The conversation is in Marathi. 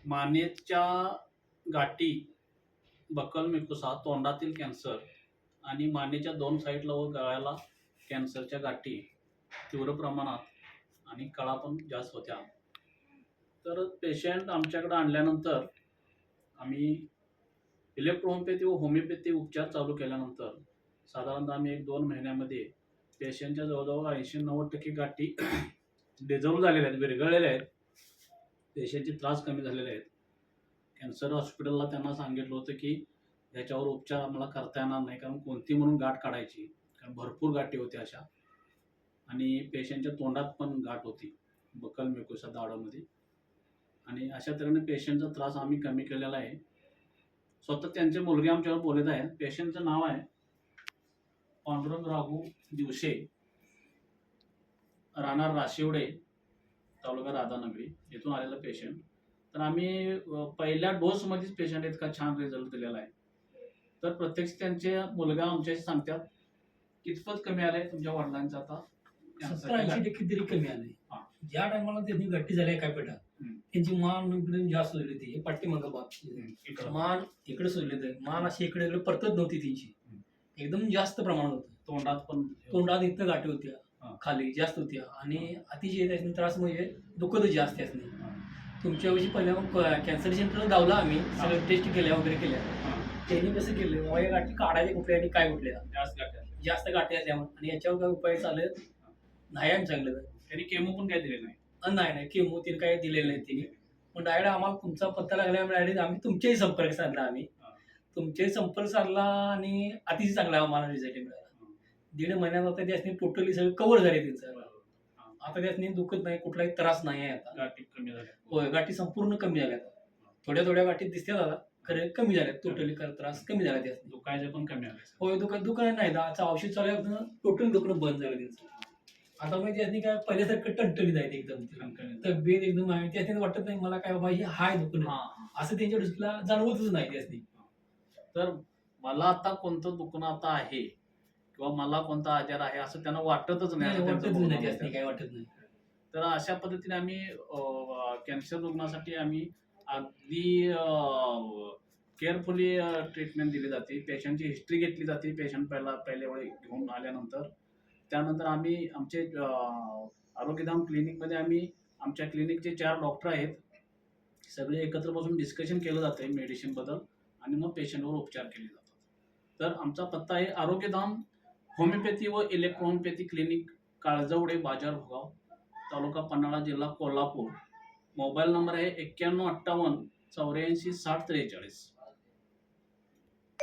मानेच्या गाठी, बक्कल म्युकोसा, तोंडातील कॅन्सर आणि मानेच्या 2 साईडला व गळ्याला कॅन्सरच्या गाठी तीव्र प्रमाणात आणि कळा पण जास्त होत्या. तर पेशंट आमच्याकडे आणल्यानंतर आम्ही इलेक्ट्रोहोमिओपॅथी व होमिओपॅथी उपचार चालू केल्यानंतर साधारणतः आम्ही 1-2 महिन्यामध्ये पेशंटच्या जवळजवळ 80-90% गाठी डिझॉल्व्ह झालेल्या आहेत, विरघळलेल्या आहेत. पेशंटचे त्रास कमी झालेले आहेत. कॅन्सर हॉस्पिटलला त्यांना सांगितलं होतं की याच्यावर उपचार आम्हाला करता येणार नाही, कारण कोणती म्हणून गाठ काढायची, कारण भरपूर गाठी होत्या अशा आणि पेशंटच्या तोंडात पण गाठ होती, बक्कल म्युकोसा दाढामध्ये. आणि अशा तऱ्हेने पेशंटचा त्रास आम्ही कमी केलेला आहे. स्वतः त्यांचे मुलगे आमच्यावर बोलत आहेत. पेशंटचं नाव आहे पांडुरंग राघू दिवशे, राहणार राशिवडे, तालुका राधानगरी, इथून आलेला पेशंट. तर आम्ही पहिल्या डोसमध्येच पेशंट इतका छान रिझल्ट दिलेला आहे. तर प्रत्यक्ष त्यांचे मुलगा आमच्याशी सांगतात कितपत कमी आलंय तुमच्या वडिलांचं आता 70-80% तरी कमी आले. ज्या टायमाला त्यांनी गट्टी झाल्या काय पेटा त्यांची मान इकडे जास्त सोडली होती. हे पाठीमागं बाग मान इकडे सोडली होती. मान अशी इकडे इकडे परतत नव्हती त्यांची, एकदम जास्त प्रमाणात होतं. तोंडात इथं गाठी होत्या, खाली जास्त होत्या आणि अतिशय त्याचा त्रास म्हणजे दुखतच जास्त असणे. तुमच्याविषयी पहिल्या कॅन्सर सेंटरला धावला आम्ही, सगळं टेस्ट केल्या वगैरे केल्या. त्यांनी कसं केलं, माझ्या गाठी काढायच्या कुठल्या आणि काय कुठल्या जास्त गाठी असल्यामुळे आणि याच्यावर काय उपाय चालत नाही. आम्ही सांगलं त्यांनी केमो पण काय दिले नाही. नाही केमो तिने काही दिलेलं नाही तिने. पण डायरेक्ट आम्हाला तुमचा पत्ता लागल्यामुळे डायरेक्ट आम्ही तुमच्याही संपर्क साधला. तुमच्याही संपर्क साधला आणि अतिशय चांगला आम्हाला रिझल्ट मिळाला. 1.5 महिन्यात आता त्यासनी टोटली सगळं कव्हर झाले त्यांचं. आता त्यासनी दुखत नाही, कुठलाही त्रास नाही आहे. आता गाठी कमी झाल्या. होय, गाठी संपूर्ण कमी झाल्या. थोड्या थोड्या गाठी दिसतात आता, खरे कमी झाल्यात. टोटली त्रास कमी झाला त्यासनी. दुखायचं पण कमी आलं. होय, दुकान नाही. आता औषध चालू आहे, टोटल दुखणं बंद झालं त्यांचं. आता म्हणजे त्यासनी काय पहिल्यासारखं टणटणीत आहेत एकदम. तब्येत एकदम आहे. त्यासनी वाटत नाही मला काय बाबा हे हाय दुखणं असं त्यांच्या दृष्टीला जाणवतच नाही त्यासनी. तर मला आता कोणतं दुखणं आता आहे किंवा मला कोणता आजार आहे असं त्यांना वाटतच नाही. काय वाटत नाही. तर अशा पद्धतीने आम्ही कॅन्सर रुग्णासाठी आम्ही अगदी केअरफुली ट्रीटमेंट दिली जाते. पेशंटची हिस्ट्री घेतली जाते. पेशंट पहिल्या वेळी घेऊन आल्यानंतर त्यानंतर आम्ही आमचे आरोग्यधाम क्लिनिकमध्ये आम्ही आमच्या क्लिनिकचे 4 डॉक्टर आहेत. सगळे एकत्र बसून डिस्कशन केलं जातं आहे मेडिसिनबद्दल आणि मग पेशंटवर उपचार केले जातात. तर आमचा पत्ता आहे आरोग्यधाम होमिओपॅथी व इलेक्ट्रोहोमिओपॅथी क्लिनिक, काळजवडे, बाजार भोगाव, तालुका पन्हाळा, जिल्हा कोल्हापूर. मोबाईल नंबर आहे 9158 84 60 43.